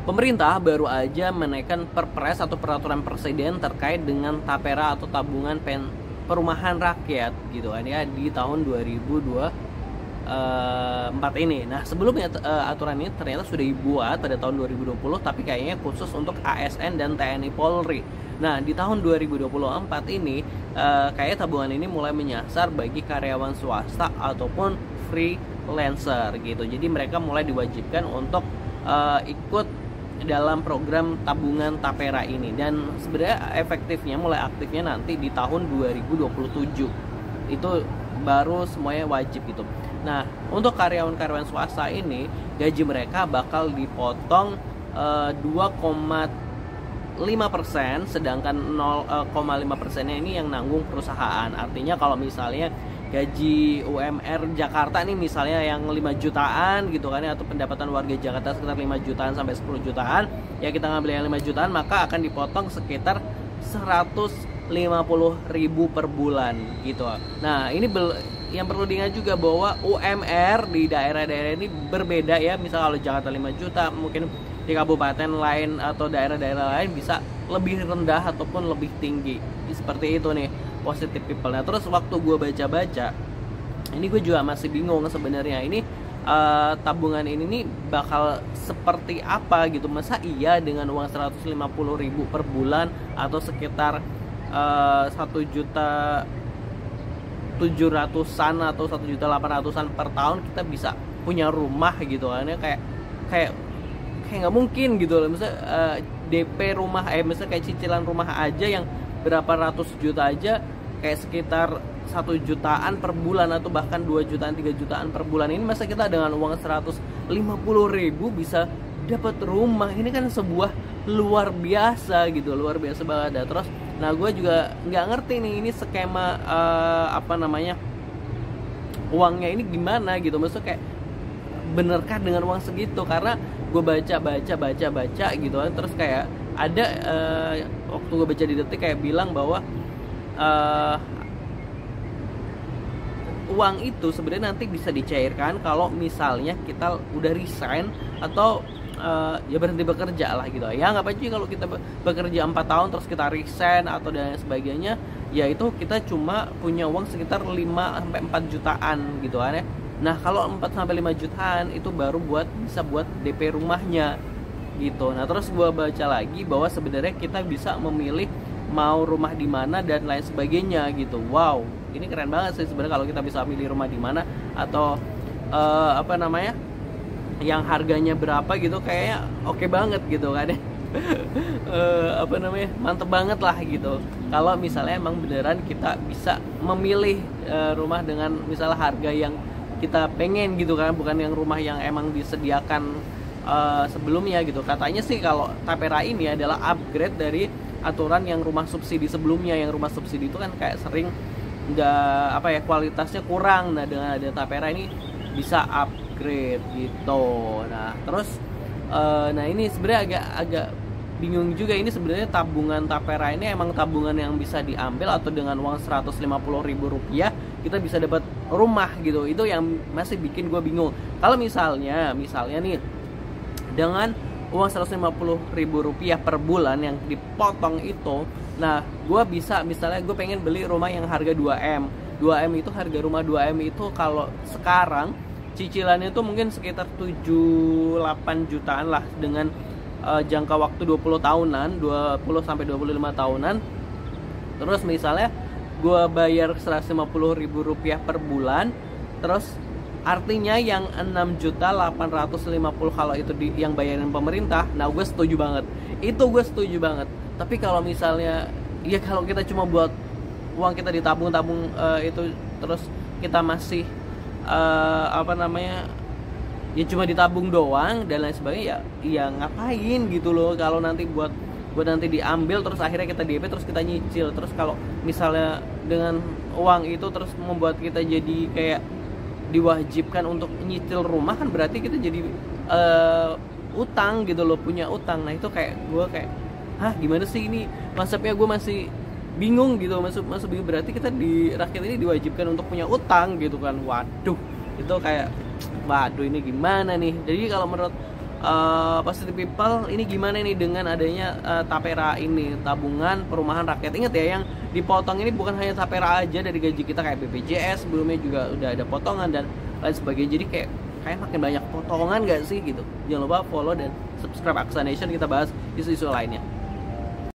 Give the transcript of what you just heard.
pemerintah baru aja menaikkan perpres atau peraturan presiden terkait dengan tapera atau tabungan perumahan rakyat gitu kan ya di tahun 2024 ini. Nah sebelumnya aturan ini ternyata sudah dibuat pada tahun 2020 tapi kayaknya khusus untuk ASN dan TNI Polri. Nah di tahun 2024 ini kayaknya tabungan ini mulai menyasar bagi karyawan swasta ataupun freelancer gitu. Jadi mereka mulai diwajibkan untuk ikut dalam program tabungan tapera ini, dan sebenarnya efektifnya mulai aktifnya nanti di tahun 2027 itu baru semuanya wajib gitu. Nah untuk karyawan-karyawan swasta ini gaji mereka bakal dipotong 2,5%, sedangkan 0,5%-nya ini yang nanggung perusahaan. Artinya kalau misalnya gaji UMR Jakarta nih misalnya yang 5 jutaan gitu kan ya, atau pendapatan warga Jakarta sekitar 5 jutaan sampai 10 jutaan, ya kita ngambil yang 5 jutaan maka akan dipotong sekitar 150.000 per bulan gitu. Nah ini yang perlu diingat juga bahwa UMR di daerah-daerah ini berbeda ya. Misal kalau Jakarta 5 juta, mungkin di kabupaten lain atau daerah-daerah lain bisa lebih rendah ataupun lebih tinggi. Seperti itu nih positive people. Nah terus waktu gue baca-baca ini gue juga masih bingung sebenarnya ini tabungan ini nih bakal seperti apa gitu. Masa iya dengan uang 150.000 per bulan atau sekitar 1.700.000-an atau 1.800.000-an per tahun kita bisa punya rumah gitu kan ya, kayak nggak mungkin gitu loh. Misalnya DP rumah misalnya kayak cicilan rumah aja yang berapa ratus juta aja kayak sekitar 1 jutaan per bulan atau bahkan 2 jutaan 3 jutaan per bulan. Ini masa kita dengan uang 150.000 bisa dapat rumah? Ini kan sebuah luar biasa gitu, luar biasa banget. Terus nah gue juga nggak ngerti nih ini skema uangnya ini gimana gitu. Maksudnya kayak benerkah dengan uang segitu? Karena gue baca gitu kan, terus kayak ada waktu gue baca di Detik kayak bilang bahwa uang itu sebenarnya nanti bisa dicairkan kalau misalnya kita udah resign atau ya berhenti bekerja lah gitu. Ya nggak apa-apa kalau kita bekerja 4 tahun terus kita resign atau dan sebagainya, ya itu kita cuma punya uang sekitar 5-4 jutaan gitu kan ya. Nah kalau 4-5 jutaan itu baru bisa buat DP rumahnya gitu. Nah terus gue baca lagi bahwa sebenarnya kita bisa memilih mau rumah di mana dan lain sebagainya gitu. Wow, ini keren banget sih sebenarnya kalau kita bisa milih rumah di mana atau yang harganya berapa gitu, kayaknya oke banget gitu kan ya. Mantep banget lah gitu kalau misalnya emang beneran kita bisa memilih rumah dengan misalnya harga yang kita pengen gitu kan, bukan yang rumah yang emang disediakan sebelumnya gitu. Katanya sih kalau tapera ini adalah upgrade dari aturan yang rumah subsidi sebelumnya. Yang rumah subsidi itu kan kayak sering kualitasnya kurang. Nah dengan ada tapera ini bisa upgrade gitu. Nah terus nah ini sebenarnya agak bingung juga. Ini sebenarnya tabungan tapera ini emang tabungan yang bisa diambil atau dengan uang 150.000 rupiah kita bisa dapat rumah gitu. Itu yang masih bikin gue bingung. Kalau misalnya nih dengan uang 150.000 rupiah per bulan yang dipotong itu, nah gue bisa misalnya gue pengen beli rumah yang harga 2M itu harga rumah 2M itu kalau sekarang cicilannya tuh mungkin sekitar 7-8 jutaan lah dengan jangka waktu 20 tahunan 20-25 tahunan. Terus misalnya gue bayar 150.000 rupiah per bulan, terus artinya yang 6.850 kalau itu yang bayarin pemerintah. Nah gue setuju banget, gue setuju banget. Tapi kalau misalnya ya kalau kita cuma buat uang kita ditabung itu terus kita masih ya cuma ditabung doang dan lain sebagainya, ya ngapain gitu loh kalau nanti buat nanti diambil terus akhirnya kita DP terus kita nyicil. Terus kalau misalnya dengan uang itu terus membuat kita jadi kayak diwajibkan untuk nyicil rumah, kan berarti kita jadi utang gitu loh, punya utang. Nah itu kayak gue kayak gimana sih ini konsepnya, gue masih bingung gitu. Masuk bingung, berarti kita di rakyat ini diwajibkan untuk punya utang gitu kan. Waduh, itu kayak waduh ini gimana nih. Jadi kalau menurut Positive People ini gimana nih dengan adanya Tapera ini, tabungan perumahan rakyat. Ingat ya, yang dipotong ini bukan hanya Tapera aja dari gaji kita, kayak BPJS sebelumnya juga udah ada potongan dan lain sebagainya. Jadi kayak makin banyak potongan gak sih gitu. Jangan lupa follow dan subscribe Aksa Nation, kita bahas isu-isu lainnya.